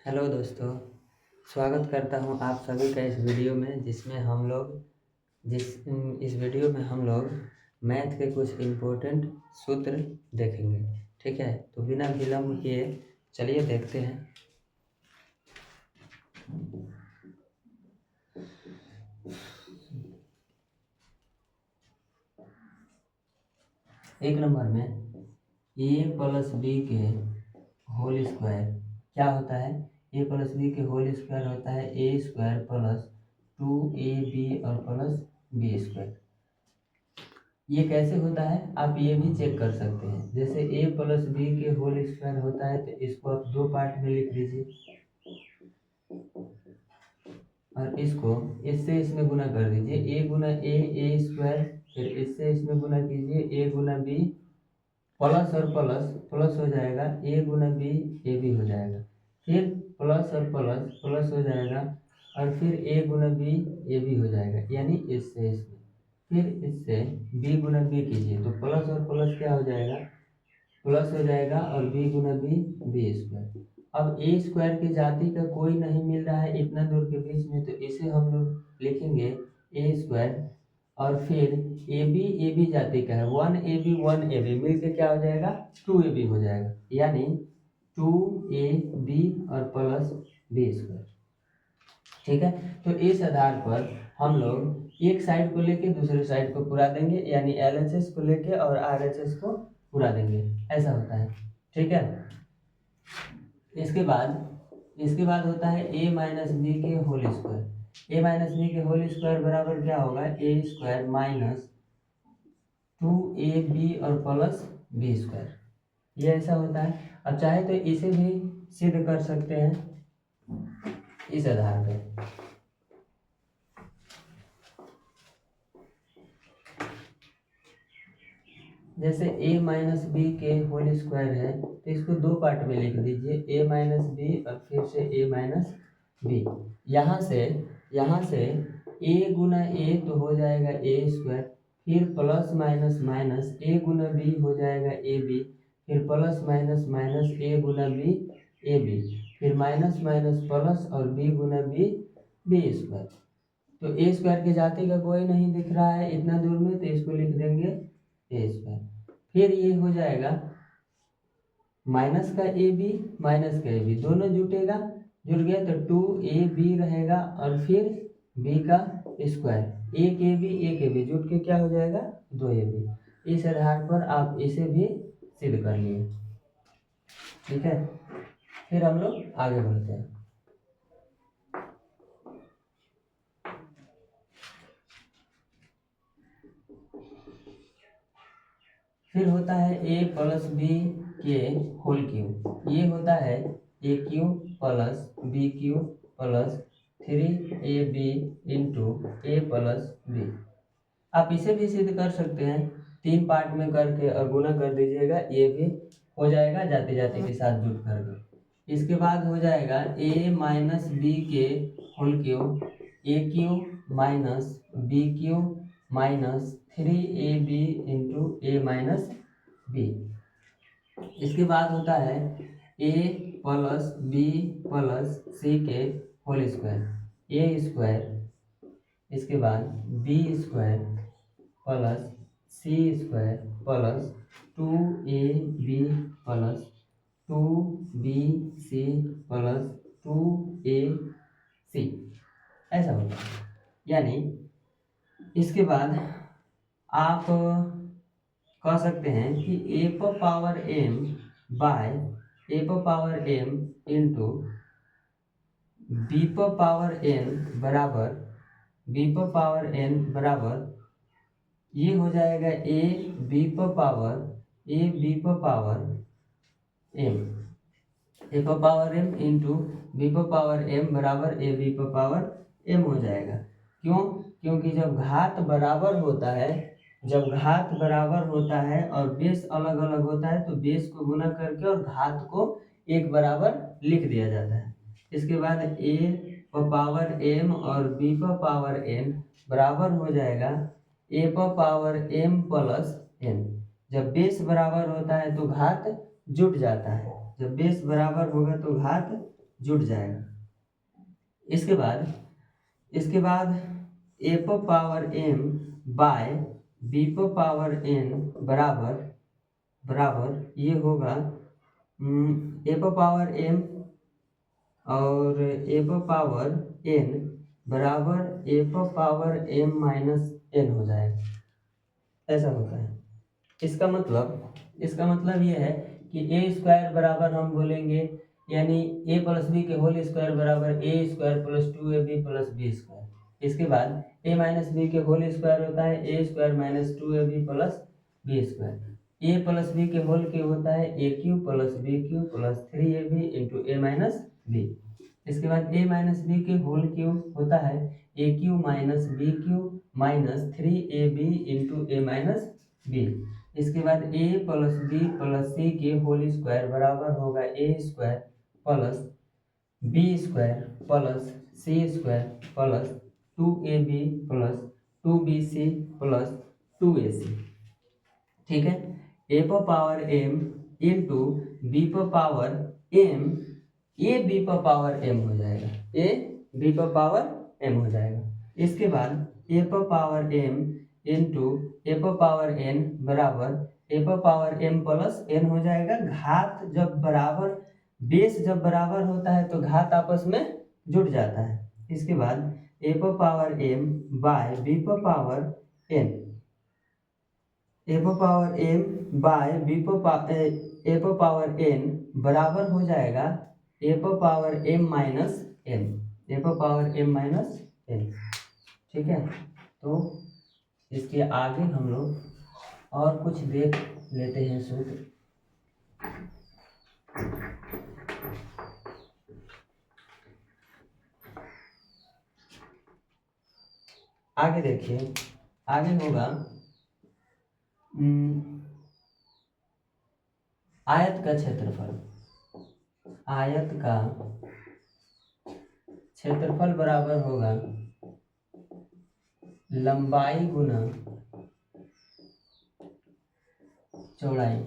Hello दोस्तों, स्वागत करता हूं आप सभी का इस वीडियो में जिसमें हम लोग इस वीडियो में हम लोग मैथ के कुछ इम्पोर्टेंट सूत्र देखेंगे। ठीक है, तो बिना विलम्ब किए चलिए देखते हैं। एक नंबर में ए प्लस बी के होल स्क्वायर क्या होता है? ए प्लस बी के होल स्क्वायर होता है ए स्क्वायर प्लस 2ab और प्लस बी स्क्वायर। ये कैसे होता है आप ये भी चेक कर सकते हैं। जैसे a प्लस बी के होल स्क्वायर होता है तो इसको आप दो पार्ट में लिख दीजिए और इसको इससे इसमें गुना कर दीजिए। a गुना ए स्क्वायर, फिर इससे इसमें गुना कीजिए a गुना बी, प्लस और प्लस प्लस हो जाएगा a गुना बी ए बी हो जाएगा, फिर प्लस और प्लस प्लस हो जाएगा और फिर a गुना बी ए बी हो जाएगा, यानी इससे इसमें, फिर इससे b गुना बी कीजिए तो प्लस और प्लस क्या हो जाएगा, प्लस हो जाएगा और b गुना बी बी स्क्वायर। अब ए स्क्वायर की जाति का कोई नहीं मिल रहा है इतना दूर के बीच में, तो इसे हम लोग लिखेंगे ए स्क्वायर और फिर ए बी जाति का है 1 मिल के क्या हो जाएगा 2ab हो जाएगा, यानी 2ab और प्लस बी स्क्वायर। ठीक है, तो इस आधार पर हम लोग एक साइड को लेके दूसरे साइड को पूरा देंगे, यानी LHS को लेके और RHS को पूरा देंगे, ऐसा होता है। ठीक है, इसके बाद होता है a माइनस बी के whole square. a minus B के होल स्क्वायर बराबर क्या होगा ए स्क्वायर माइनस 2ab और प्लस बी स्क्वायर, ये ऐसा होता है। अब चाहे तो इसे भी सिद्ध कर सकते हैं इस आधार पर। जैसे a माइनस बी के होल स्क्वायर है तो इसको दो पार्ट में लिख दीजिए a माइनस बी और फिर से a माइनस बी। यहाँ से a गुना a तो हो जाएगा a स्क्वायर, फिर प्लस माइनस माइनस a गुना b हो जाएगा ए बी, फिर प्लस माइनस माइनस a गुना b ए बी, फिर माइनस माइनस प्लस और b गुना b बी स्क्वायर। तो a स्क्वायर की जाति का कोई नहीं दिख रहा है इतना दूर में, तो इसको लिख देंगे ए स्क्वायर। फिर ये हो जाएगा माइनस का ए बी माइनस का ए बी दोनों जुटेगा, जुट गया तो 2ab रहेगा और फिर b का स्क्वायर, एक ए बी जुट के क्या हो जाएगा 2ab। इस आधार पर आप इसे भी सिद्ध कर लिए। ठीक है, फिर हम लोग आगे बढ़ते हैं। फिर होता है a प्लस बी के होल क्यूब, ये होता है A cube plus B cube plus 3ab into A plus B. आप इसे भी सिद्ध कर सकते हैं, तीन पार्ट में करके और गुना कर दीजिएगा, ये भी हो जाएगा जाते जाते के साथ जुट करके। इसके बाद हो जाएगा a माइनस बी के whole cube, A cube minus B cube minus 3ab into A minus B. इसके बाद होता है a प्लस बी प्लस सी के होल स्क्वायर, ए स्क्वायर, इसके बाद बी स्क्वायर प्लस सी square plus 2ab plus 2bc plus 2ac, ऐसा होता है। यानी इसके बाद आप कह सकते हैं कि a पर पावर m बाय a पर पावर m इंटू b पर पावर n बराबर b पर पावर n बराबर ये हो जाएगा a b पर पावर m, a पर पावर m इंटू b पर पावर m बराबर a b पर पावर m हो जाएगा। क्यों? क्योंकि जब घात बराबर होता है और बेस अलग अलग होता है तो बेस को गुना करके और घात को एक बराबर लिख दिया जाता है। इसके बाद a पर पावर m और b पर पावर n बराबर हो जाएगा a पर पावर m प्लस n। जब बेस बराबर होता है तो घात जुट जाता है, जब बेस बराबर होगा तो घात जुड़ जाएगा। इसके बाद a पर पावर m बाय b पर पावर n बराबर ये होगा a पर पावर m और a पर पावर n बराबर a पर पावर m माइनस n हो जाएगा, ऐसा होता है। इसका मतलब ये है कि a स्क्वायर बराबर हम बोलेंगे यानी a प्लस बी के होल स्क्वायर बराबर a square plus 2ab plus b square. इसके बाद a माइनस बी के होल स्क्वायर होता है a square minus 2ab plus b square. a plus B के होल क्यूब होता है a cube plus B cube plus 3ab into a minus B. इसके बाद a माइनस बी के whole cube होता है a cube minus B cube minus 3ab into a minus B. इसके बाद a प्लस बी प्लस सी के whole square बराबर होगा a square plus b square plus C square plus 2ab plus 2bc plus 2ac। ठीक है, a पर power m into b पर power m, a b पर पावर m हो जाएगा, a b पर पावर m हो जाएगा। इसके बाद a पर पावर m इंटू ए पर पावर n बराबर ए पर पावर m प्लस n हो जाएगा। घात जब बराबर, बेस जब बराबर होता है तो घात आपस में जुड़ जाता है। इसके बाद a पर पावर m बाय b पर पावर n, a पर पावर m बाय b पर a पर पावर n बराबर हो जाएगा a पर power m minus n, a पर पावर m माइनस n। ठीक है, तो इसके आगे हम लोग और कुछ देख लेते हैं सूत्र। आगे देखिए, आगे होगा आयत का क्षेत्रफल। आयत का क्षेत्रफल बराबर होगा लंबाई गुना चौड़ाई।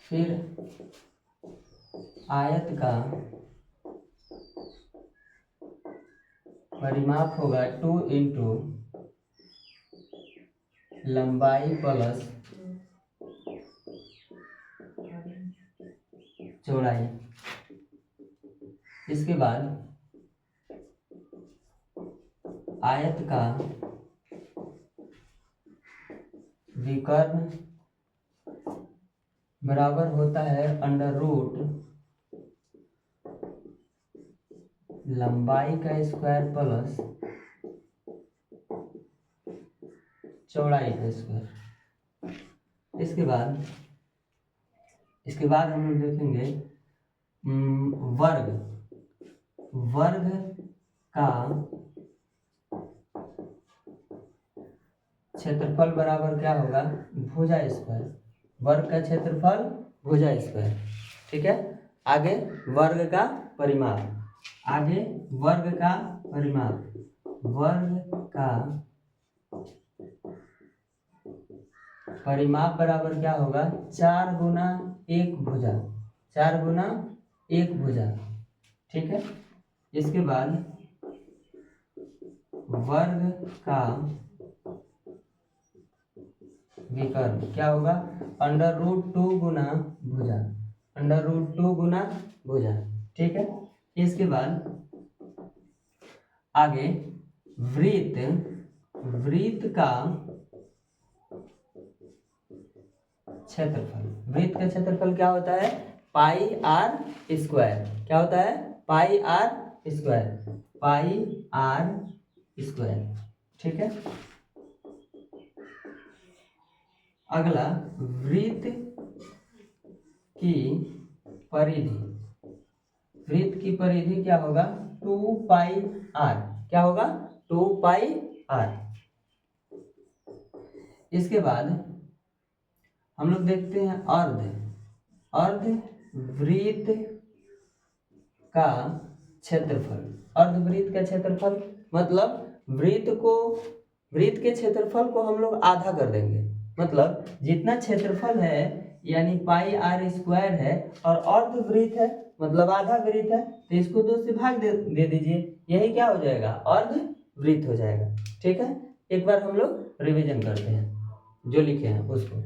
फिर आयत का परिमाप होगा 2 इंटू लंबाई प्लस चौड़ाई। इसके बाद आयत का विकर्ण बराबर होता है अंडर रूट लंबाई का स्क्वायर प्लस चौड़ाई का स्क्वायर। इसके बाद हम लोग देखेंगे वर्ग का क्षेत्रफल बराबर क्या होगा भुजा स्क्वायर। वर्ग का क्षेत्रफल भुजा स्क्वायर। ठीक है, आगे वर्ग का परिमाप। वर्ग का परिमाप बराबर क्या होगा 4 गुना 1 भुजा, 4 गुना 1 भुजा। ठीक है, इसके बाद वर्ग का विकर्ण क्या होगा अंडर रूट 2 गुना भुजा, अंडर रूट 2 गुना भुजा। ठीक है, इसके बाद आगे वृत्त का क्षेत्रफल। वृत्त का क्षेत्रफल क्या होता है पाई आर स्क्वायर। क्या होता है पाई आर स्क्वायर। ठीक है, अगला वृत्त की परिधि। वृत्त की परिधि क्या होगा 2 पाई आर। क्या होगा 2 पाई आर। इसके बाद हम लोग देखते हैं अर्धवृत्त का क्षेत्रफल। अर्धवृत्त का क्षेत्रफल मतलब वृत्त के क्षेत्रफल को हम लोग आधा कर देंगे। मतलब जितना क्षेत्रफल है यानी पाई आर स्क्वायर है और अर्धवृत्त है मतलब आधा वृत्त है, तो इसको 2 से भाग दे दीजिए, यही क्या हो जाएगा, अर्धवृत्त हो जाएगा। ठीक है, एक बार हम लोग रिवीजन करते हैं जो लिखे हैं उसको।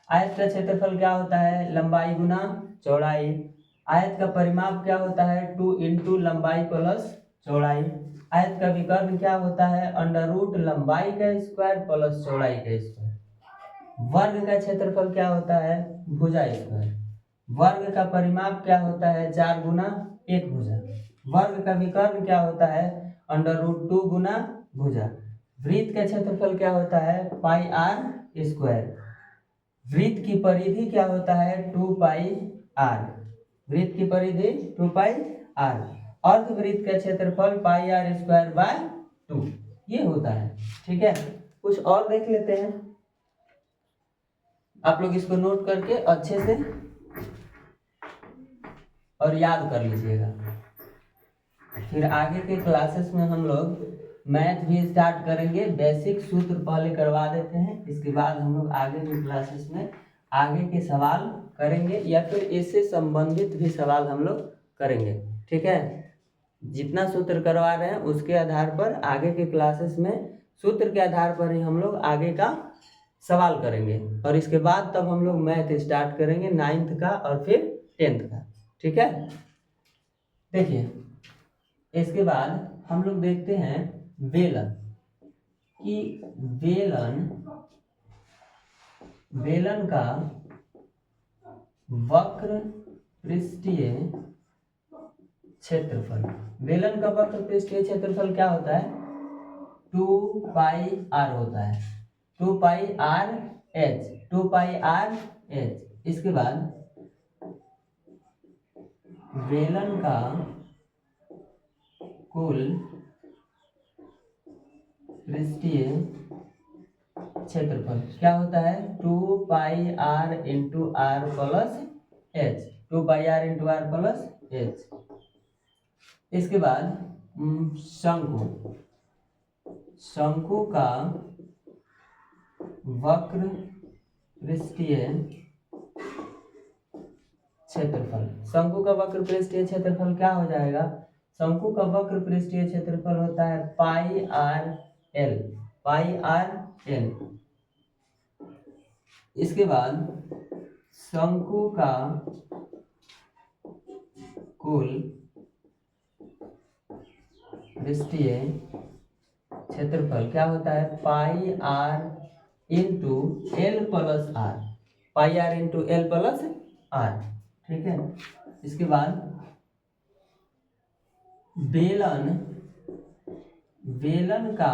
आयत का क्षेत्रफल क्या होता है, लंबाई गुना चौड़ाई। आयत का परिमाप क्या होता है, 2 इंटू लंबाई प्लस चौड़ाई। आयत का विकर्ण क्या होता है, अंडर रूट लंबाई का स्क्वायर प्लस चौड़ाई का स्क्वायर। वर्ग का क्षेत्रफल क्या होता है, भुजा स्क्वायर। वर्ग का परिमाप क्या होता है, 4 गुना 1 भुजा। वर्ग का विकर्ण क्या होता है, अंडर रूट 2 गुना भुजा। वृत्त का क्षेत्रफल क्या होता है, पाई आर स्क्वायर। वृत्त की परिधि क्या होता है, 2 पाई आर। वृत्त की परिधि 2 पाई आर। अर्धवृत्त का क्षेत्रफल पाई आर स्क्वायर बाय 2 ये होता है। ठीक है, कुछ और देख लेते हैं, आप लोग इसको नोट करके अच्छे से और याद कर लीजिएगा। फिर आगे के क्लासेस में हम लोग मैथ भी स्टार्ट करेंगे। बेसिक सूत्र पहले करवा देते हैं, इसके बाद हम लोग आगे के क्लासेस में आगे के सवाल करेंगे या फिर इससे संबंधित भी सवाल हम लोग करेंगे। ठीक है, जितना सूत्र करवा रहे हैं उसके आधार पर आगे के क्लासेस में सूत्र के आधार पर ही हम लोग आगे का सवाल करेंगे और इसके बाद तब हम लोग मैथ स्टार्ट करेंगे 9th का और फिर 10th का। ठीक है, देखिए इसके बाद हम लोग देखते हैं बेलन कि बेलन का वक्र पृष्ठीय क्षेत्रफल। बेलन का वक्र पृष्ठीय क्षेत्रफल क्या होता है, 2 पाई आर होता है, 2 pi R H, 2 pi R H. इसके बाद बेलन का कुल पृष्ठीय क्षेत्रफल क्या होता है, 2 pi R into R plus H, 2 pi R into R plus H. इसके बाद शंकु का वक्र पृष्ठीय क्षेत्रफल। शंकु का वक्र पृष्ठीय क्षेत्रफल क्या हो जाएगा, शंकु का वक्र पृष्ठीय क्षेत्रफल होता है पाई आर एल, पाई आर एल। इसके बाद शंकु का कुल पृष्ठीय क्षेत्रफल क्या होता है, pi R into L plus R, pi R into L plus R. ठीक है, इसके बाद बेलन का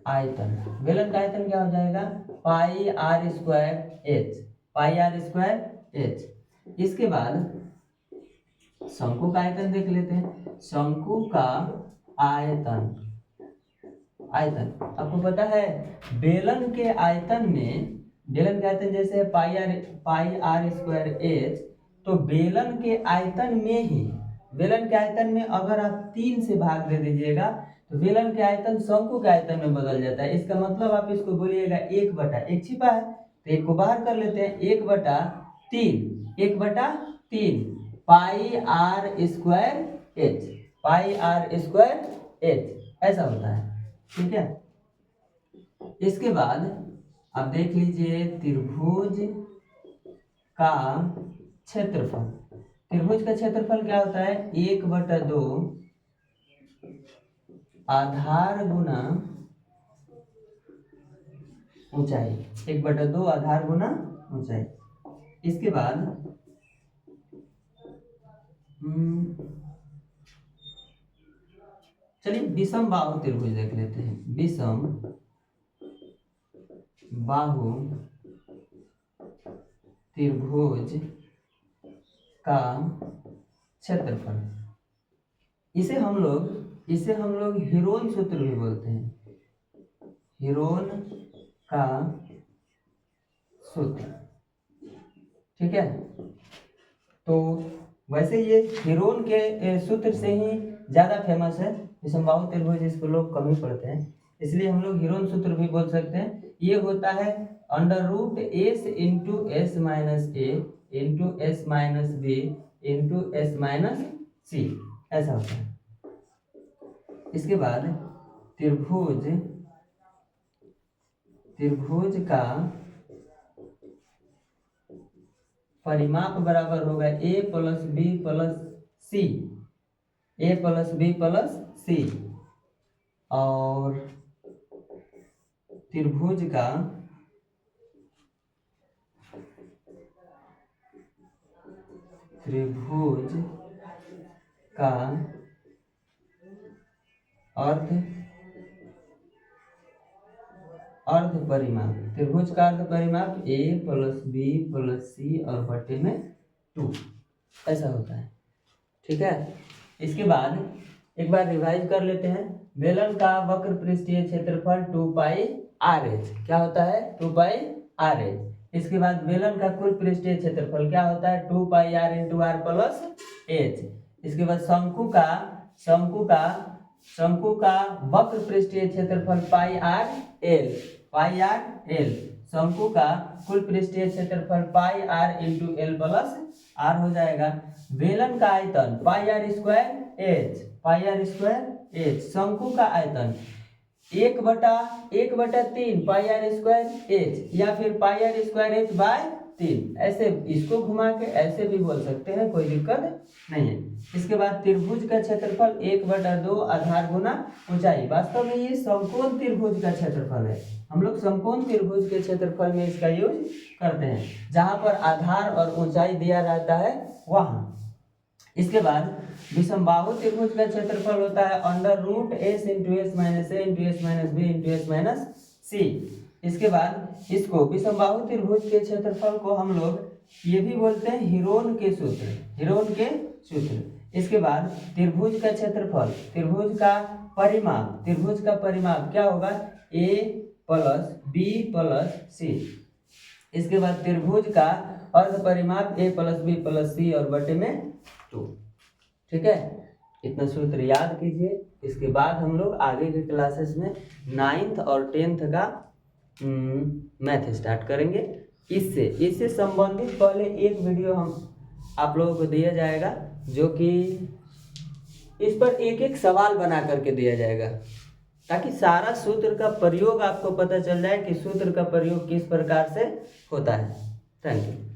आयतन। बेलन का आयतन क्या हो जाएगा, pi R square H, pi R square H. इसके बाद शंकु का आयतन देख लेते हैं। शंकु का आयतन आपको पता है बेलन के आयतन में, बेलन के आयतन जैसे पाई आर स्क्वायर एच, तो बेलन के आयतन में ही, बेलन के आयतन में अगर आप 3 से भाग दे दीजिएगा तो बेलन के आयतन शंकु के आयतन में बदल जाता है। इसका मतलब आप इसको बोलिएगा 1/1 छिपा है तो 1 को बाहर कर लेते हैं, 1/3 pi R square H, pi R square H ऐसा होता है। ठीक है, इसके बाद आप देख लीजिए त्रिभुज का क्षेत्रफल। त्रिभुज का क्षेत्रफल क्या होता है, 1/2 आधार गुना ऊंचाई, 1/2 आधार गुना ऊंचाई। इसके बाद चलिए विषम बाहु त्रिभुज देख लेते हैं। विषम बाहु त्रिभुज का क्षेत्रफल, इसे हम लोग हीरोन सूत्र भी बोलते हैं, हीरोन का सूत्र। ठीक है, तो वैसे ये हीरोन के सूत्र से ही ज्यादा फेमस है। विषम बाहु त्रिभुज इसको लोग कम ही पढ़ते हैं, इसलिए हम लोग हीरोन सूत्र भी बोल सकते हैं। ये होता है under root S into S minus A into S minus B into S minus C, ऐसा होता है। इसके बाद त्रिभुज का परिमाप बराबर होगा ए प्लस बी प्लस सी, ए प्लस बी प्लस सी, और त्रिभुज का अर्ध परिमाप, त्रिभुज का अर्ध परिमाप ए प्लस बी प्लस सी और बटे में 2, ऐसा होता है। ठीक है, इसके बाद एक बार रिवाइज कर लेते हैं। बेलन का वक्र पृष्ठीय क्षेत्रफल 2 पाई आर एच, क्या होता है 2 पाई आर एच। इसके बाद बेलन का कुल पृष्ठीय क्षेत्रफल क्या होता है 2 pi R into R plus H. इसके बाद शंकु का वक्र पृष्ठीय क्षेत्रफल पाई आर एल, शंकु का कुल पृष्ठीय क्षेत्रफल pi R into L plus R हो जाएगा। बेलन का आयतन पाई आर स्क्वायर एच, शंकु का आयतन 1/3 पाई आर स्क्वायर एच या फिर पाई आर स्क्वायर एच बाय 3, ऐसे इसको घुमा के ऐसे भी बोल सकते हैं, कोई दिक्कत नहीं है। इसके बाद त्रिभुज का क्षेत्रफल 1/2 आधार गुना ऊंचाई। वास्तव में ये समकोण त्रिभुज का क्षेत्रफल है, हम लोग समकोण त्रिभुज के क्षेत्रफल में इसका यूज करते हैं, जहां पर आधार और ऊंचाई दिया रहता है वहां। इसके बाद विषमबाहु त्रिभुज का क्षेत्रफल होता है under root S into S minus A into S minus B into S minus C. इसके बाद इसको विषमबाहु त्रिभुज के क्षेत्रफल को हम लोग ये भी बोलते हैं हीरोन के सूत्र। इसके बाद त्रिभुज का क्षेत्रफल, त्रिभुज का परिमाप क्या होगा ए प्लस बी प्लस सी। इसके बाद त्रिभुज का अर्ध परिमाप ए प्लस बी प्लस सी और बटे में 2। ठीक है, इतना सूत्र याद कीजिए। इसके बाद हम लोग आगे के क्लासेस में 9th और 10th का मैथ स्टार्ट करेंगे। इससे संबंधित पहले एक वीडियो आप लोगों को दिया जाएगा, जो कि इस पर एक सवाल बना करके दिया जाएगा, ताकि सारा सूत्र का प्रयोग आपको पता चल जाए कि सूत्र का प्रयोग किस प्रकार से होता है। Thank you.